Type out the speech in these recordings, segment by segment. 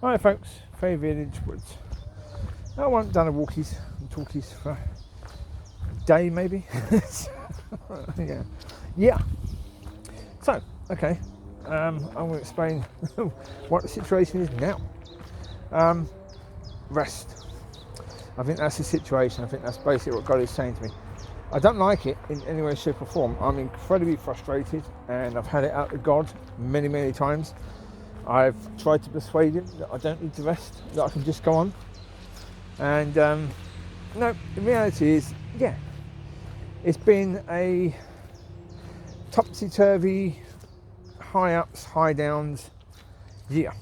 Hi folks, Faye Village Woods. I haven't done a walkies and talkies for a day maybe. Yeah. So, okay. I'm going to explain what the situation is now. Rest. I think that's the situation. I think that's basically what God is saying to me. I don't like it in any way, shape or form. I'm incredibly frustrated and I've had it out to God many, many times. I've tried to persuade him that I don't need to rest, that I can just go on. And no, the reality is, yeah, it's been a topsy-turvy, high ups, high downs year.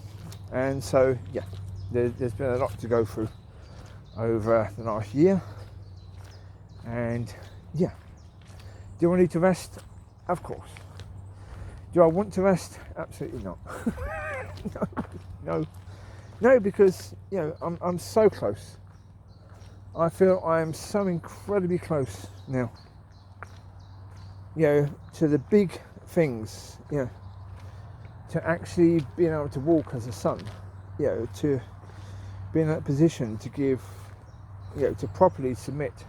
And so, yeah, there's been a lot to go through over the last year. And yeah, do I need to rest? Of course. Do I want to rest? Absolutely not. No, because I'm so close. I feel I am so incredibly close now. To the big things. To actually being able to walk as a son. To be in that position to give. To properly submit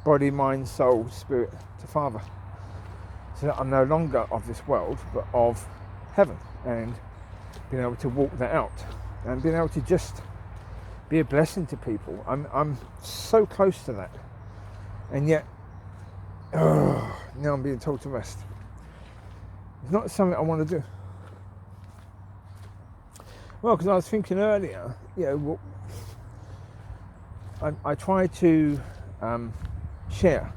body, mind, soul, spirit to Father. So that I'm no longer of this world, but of heaven, and being able to walk that out, and being able to just be a blessing to people. I'm so close to that, and yet now I'm being told to rest. It's not something I want to do. Well, because I was thinking earlier, I try to share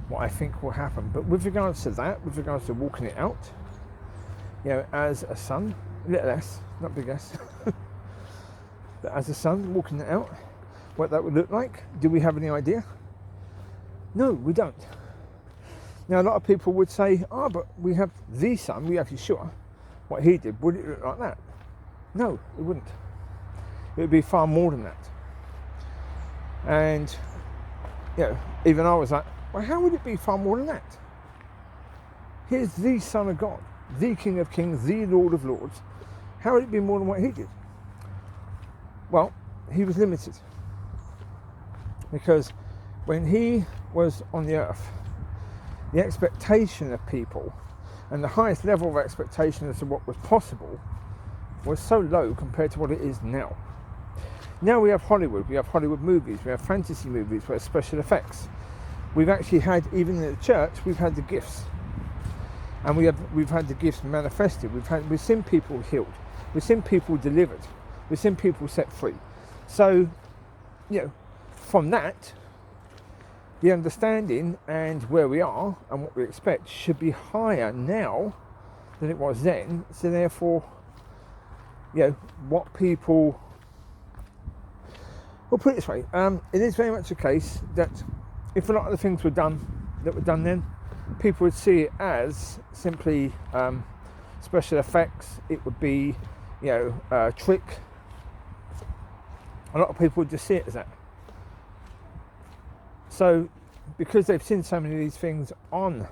what I think will happen, but with regards to that, with regards to walking it out, as a son, little s, not big S, but as a son, walking it out, what that would look like, do we have any idea? No, we don't. Now, a lot of people would say, but we have the son, we have Yeshua, what he did, would it look like that? No, it wouldn't. It would be far more than that. And, even I was like, well, how would it be far more than that? Here's the Son of God, the King of Kings, the Lord of Lords. How would it be more than what he did? Well, he was limited. Because when he was on the earth, the expectation of people and the highest level of expectation as to what was possible was so low compared to what it is now. Now we have Hollywood movies, we have fantasy movies, we have special effects. We've actually had, even in the church, we've had the gifts. And we've had the gifts manifested. We've seen people healed. We've seen people delivered. We've seen people set free. So, from that, the understanding and where we are and what we expect should be higher now than it was then. So therefore, what people... We'll put it this way. It is very much a case that if a lot of the things were done then, people would see it as simply special effects. It would be, a trick. A lot of people would just see it as that. So, because they've seen so many of these things on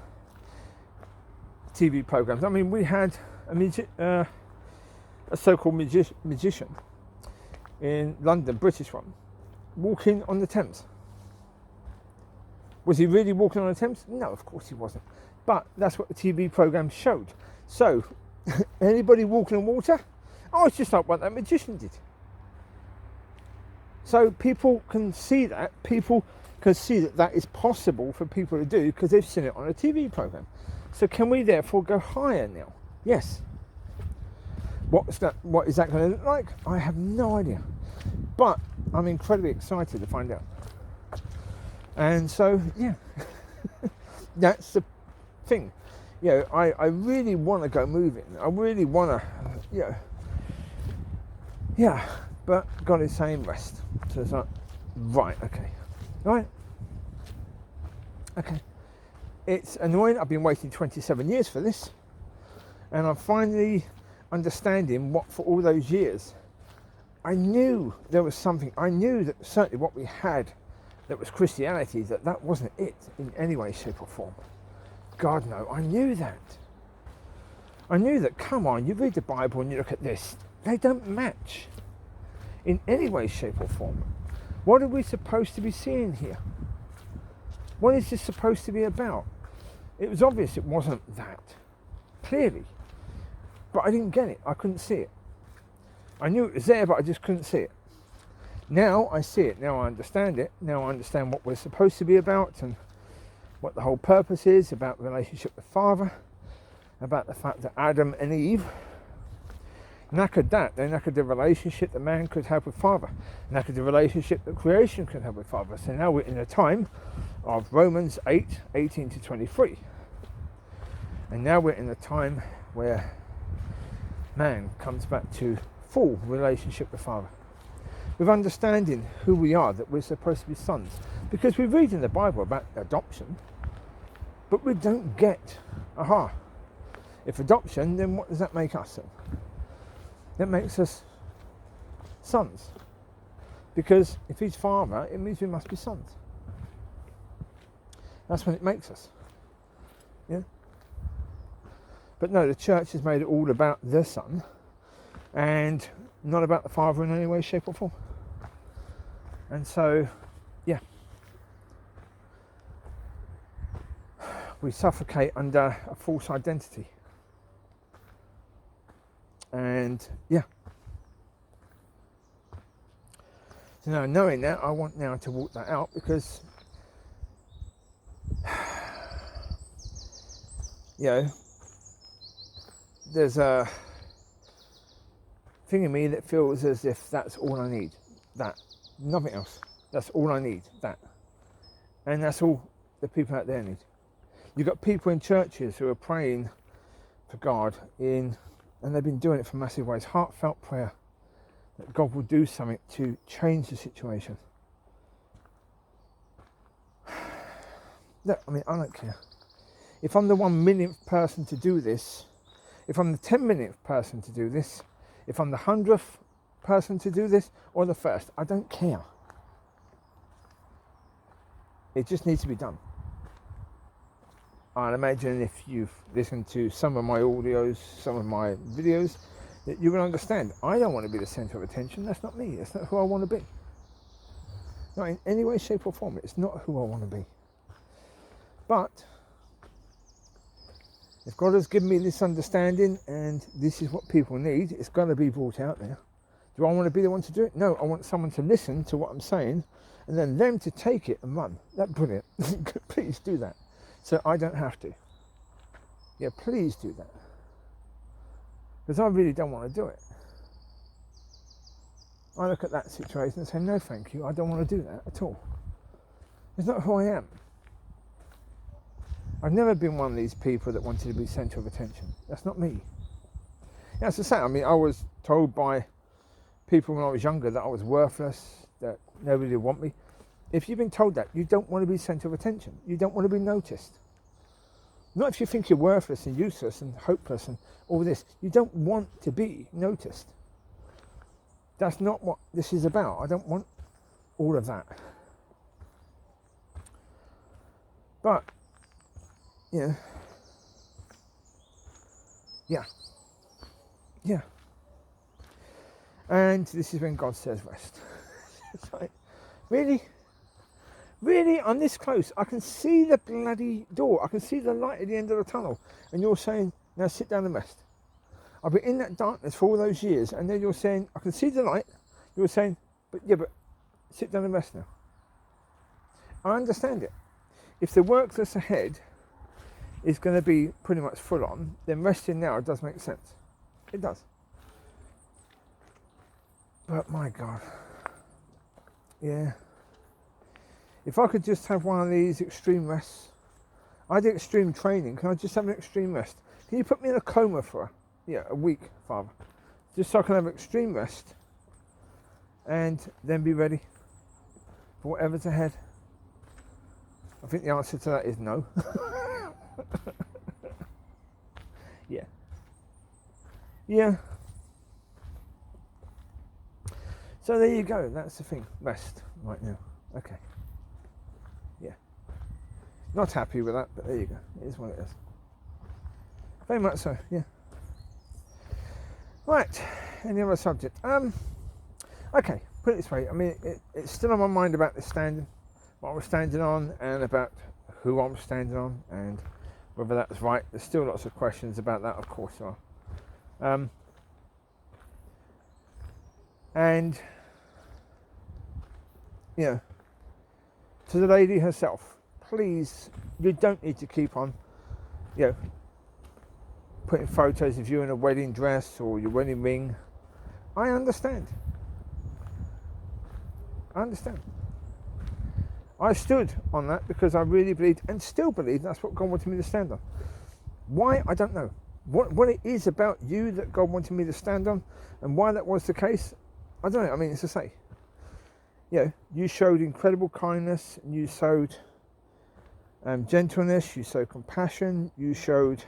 TV programs, I mean, we had a so-called magician in London, British one, walking on the Thames. Was he really walking on the Thames? No, of course he wasn't. But that's what the TV programme showed. So, anybody walking on water? It's just like what that magician did. So people can see that. People can see that that is possible for people to do because they've seen it on a TV programme. So can we therefore go higher now? Yes. What is that going to look like? I have no idea. But I'm incredibly excited to find out. And so, that's the thing. I really want to go moving. I really want to, but God is saying rest. So it's like, right, okay. Right. Okay. It's annoying. I've been waiting 27 years for this. And I'm finally understanding what for all those years. I knew there was something. I knew that certainly what we had that was Christianity, that wasn't it in any way, shape or form. God, no, I knew that. I knew that, come on, you read the Bible and you look at this, they don't match. in any way, shape or form. What are we supposed to be seeing here? What is this supposed to be about? It was obvious it wasn't that, clearly. But I didn't get it. I couldn't see it. I knew it was there, but I just couldn't see it. Now I see it. Now I understand it. Now I understand what we're supposed to be about and what the whole purpose is, about the relationship with Father, about the fact that Adam and Eve knackered that. They knackered the relationship that man could have with Father, knackered the relationship that creation could have with Father. So now we're in a time of Romans 8:18 to 23. And now we're in a time where man comes back to full relationship with Father, with understanding who we are, that we're supposed to be sons. Because we read in the Bible about adoption, but we don't get, if adoption, then what does that make us then? That makes us sons. Because if he's Father, it means we must be sons. That's when it makes us. Yeah? But no, the church has made it all about the Son and not about the Father in any way, shape or form. And so, yeah, we suffocate under a false identity. And yeah. So now, knowing that, I want now to walk that out, because there's a thing in me that feels as if that's all I need. That. Nothing else. That's all I need. That. And that's all the people out there need. You've got people in churches who are praying for God and they've been doing it for massive ways. Heartfelt prayer that God will do something to change the situation. Look, I mean, I don't care. If I'm the 1 millionth person to do this, if I'm the 10 millionth person to do this, if I'm the 100th person to do this, or the first, I don't care. It just needs to be done. I'd imagine if you've listened to some of my audios, some of my videos, that you will understand. I don't want to be the centre of attention. That's not me. That's not who I want to be. Not in any way, shape or form. It's not who I want to be. But if God has given me this understanding and this is what people need, it's got to be brought out there. Do I want to be the one to do it? No, I want someone to listen to what I'm saying and then them to take it and run. That's brilliant. Please do that. So I don't have to. Yeah, please do that. Because I really don't want to do it. I look at that situation and say, no thank you, I don't want to do that at all. It's not who I am. I've never been one of these people that wanted to be centre of attention. That's not me. Yeah, as I say, I mean, I was told by people when I was younger that I was worthless, that nobody would want me. If you've been told that, you don't want to be centre of attention. You don't want to be noticed. Not if you think you're worthless and useless and hopeless and all this. You don't want to be noticed. That's not what this is about. I don't want all of that. But, yeah. And this is when God says rest. It's like, really? Really? I'm this close. I can see the bloody door. I can see the light at the end of the tunnel. And you're saying, now sit down and rest. I've been in that darkness for all those years. And then you're saying, I can see the light. You're saying, but sit down and rest now. I understand it. If the work that's ahead is going to be pretty much full on, then resting now does make sense. It does. But my God. Yeah. If I could just have one of these extreme rests. I did extreme training. Can I just have an extreme rest? Can you put me in a coma for a week, Father? Just so I can have extreme rest and then be ready for whatever's ahead. I think the answer to that is no. Yeah. So there you go. That's the thing. Rest right now. Okay. Yeah. Not happy with that, but there you go. It is what it is. Very much so. Yeah. Right. Any other subject? Okay, put it this way. I mean, it's still on my mind about the standing, what I was standing on, and about who I'm standing on, and whether that's right. There's still lots of questions about that, of course there are. And, you know, to the lady herself, please, you don't need to keep on, you know, putting photos of you in a wedding dress or your wedding ring. I understand. I stood on that because I really believed, and still believe, that's what God wanted me to stand on. Why? I don't know. What it is about you that God wanted me to stand on, and why that was the case, I don't know. I mean, it's to say, you know, you showed incredible kindness, you showed gentleness, you showed compassion, you showed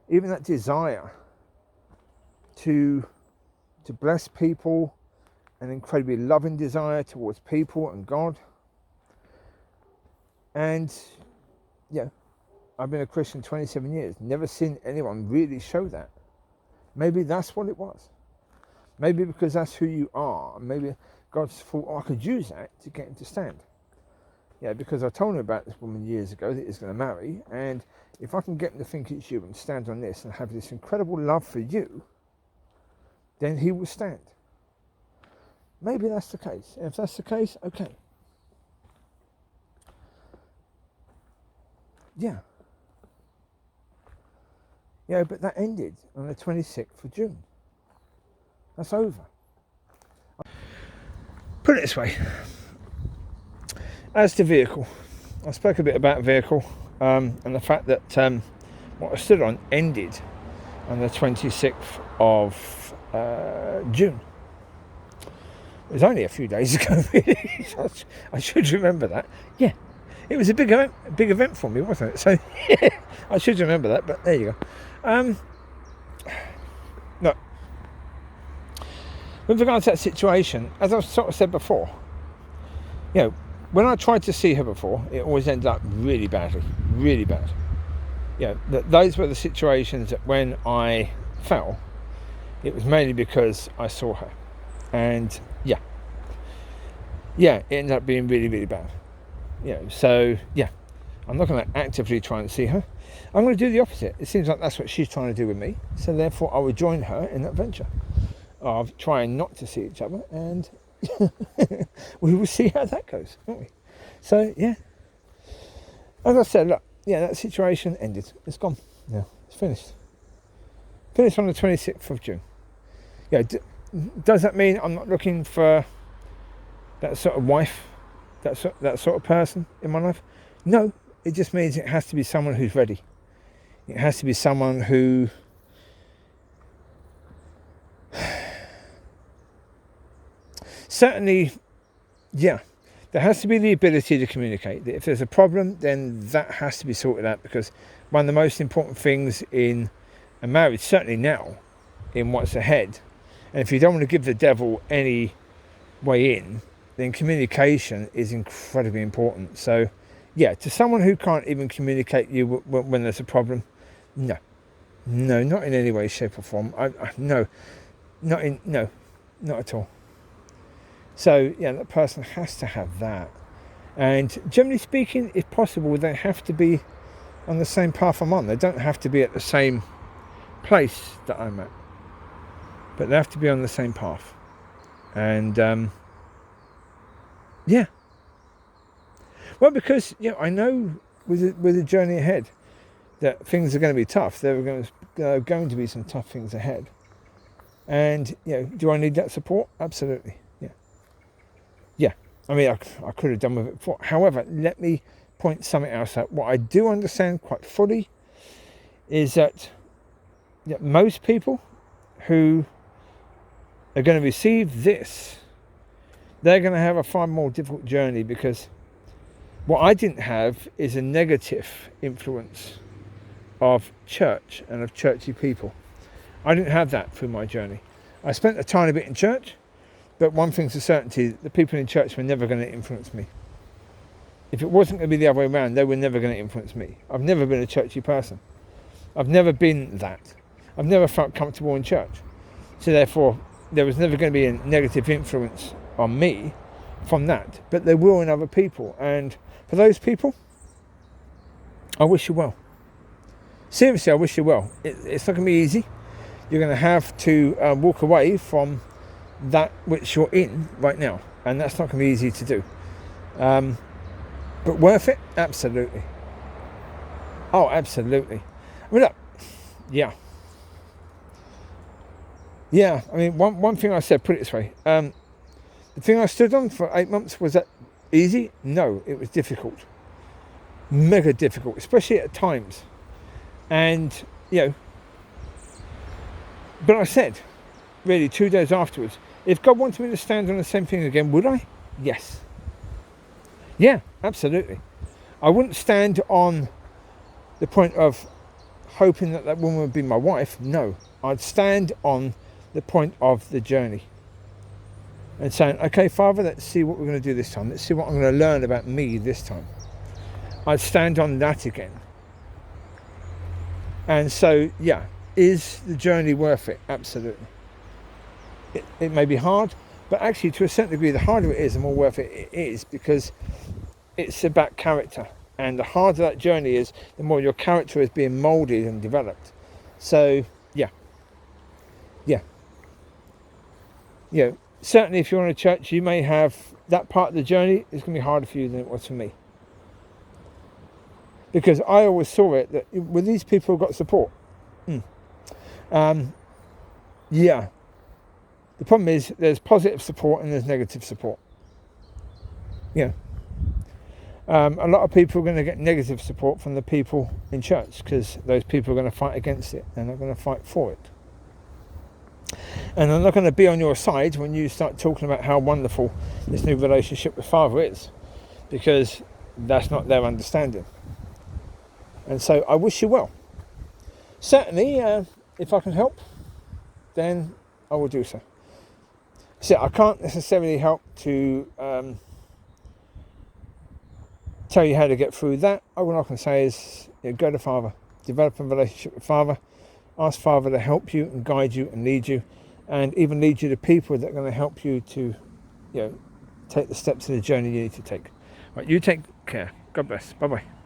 even that desire to bless people, an incredibly loving desire towards people and God. And yeah, I've been a Christian 27 years, never seen anyone really show that. Maybe that's what it was. Maybe because that's who you are. Maybe God's thought, I could use that to get him to stand. Yeah, because I told him about this woman years ago that he's going to marry, and if I can get him to think it's you and stand on this and have this incredible love for you, then he will stand. Maybe that's the case. And if that's the case, okay. Yeah. Yeah, but that ended on the 26th of June. That's over. Put it this way. As to vehicle, I spoke a bit about vehicle and the fact that what I stood on ended on the 26th of June. It was only a few days ago, really. I should remember that. Yeah, it was a big event for me, wasn't it? So yeah, I should remember that. But there you go. No. With regards to that situation, as I've sort of said before, you know, when I tried to see her before, it always ended up really badly, really bad. You know, those were the situations that when I fell, it was mainly because I saw her. And yeah, it ended up being really, really bad. You know, so yeah, I'm not going to actively try and see her. I'm going to do the opposite. It seems like that's what she's trying to do with me. So therefore, I will join her in that venture of trying not to see each other, and we will see how that goes, won't we? So yeah, as I said, look, yeah, that situation ended. It's gone. Yeah, it's finished. Finished on the 26th of June. Yeah, does that mean I'm not looking for that sort of wife, that sort of person in my life? No, it just means it has to be someone who's ready. It has to be someone who certainly, yeah, there has to be the ability to communicate. If there's a problem, then that has to be sorted out, because one of the most important things in a marriage, certainly now, in what's ahead, and if you don't want to give the devil any way in, then communication is incredibly important. So, yeah, to someone who can't even communicate you when there's a problem, no, not in any way, shape or form. No, not at all. So, yeah, that person has to have that. And generally speaking, if possible, they have to be on the same path I'm on. They don't have to be at the same place that I'm at, but they have to be on the same path. And yeah, well, because I know with the journey ahead that things are going to be tough. There are going to be some tough things ahead, and do I need that support? Absolutely. Yeah. I mean, I could have done with it before. However, let me point something else out. What I do understand quite fully is that most people who are going to receive this, they're going to have a far more difficult journey, because what I didn't have is a negative influence of church and of churchy people. I didn't have that through my journey. I spent a tiny bit in church, but one thing's a certainty, the people in church were never going to influence me. If it wasn't going to be the other way around, they were never going to influence me. I've never been a churchy person. I've never been that. I've never felt comfortable in church. So therefore, there was never going to be a negative influence on me from that, but there will in other people. And for those people, I wish you well. Seriously, I wish you well. It's not going to be easy. You're going to have to walk away from that which you're in right now, and that's not going to be easy to do. But worth it? Absolutely. Oh, absolutely. I mean, look, yeah. Yeah, I mean, one thing I said, put it this way. The thing I stood on for 8 months, was that easy? No, it was difficult. Mega difficult, especially at times. And, but I said, really, 2 days afterwards, if God wanted me to stand on the same thing again, would I? Yes. Yeah, absolutely. I wouldn't stand on the point of hoping that woman would be my wife. No, I'd stand on the point of the journey and saying, okay, Father, let's see what we're going to do this time. Let's see what I'm going to learn about me this time. I'd stand on that again. And so, yeah, is the journey worth it? Absolutely. It may be hard, but actually to a certain degree, the harder it is, the more worth it is, because it's about character. And the harder that journey is, the more your character is being moulded and developed. So, yeah. Certainly if you're in a church, you may have that part of the journey is going to be harder for you than it was for me. Because I always saw it that with these people got support. Yeah. The problem is there's positive support and there's negative support. Yeah. A lot of people are going to get negative support from the people in church, because those people are going to fight against it. They're not going to fight for it. And they're not going to be on your side when you start talking about how wonderful this new relationship with Father is, because that's not their understanding. And so I wish you well. Certainly, if I can help, then I will do so. So I can't necessarily help to tell you how to get through that. All I can say is go to Father, develop a relationship with Father, ask Father to help you and guide you and lead you, and even lead you to people that are going to help you to, take the steps of the journey you need to take. Right, you take care. God bless. Bye-bye.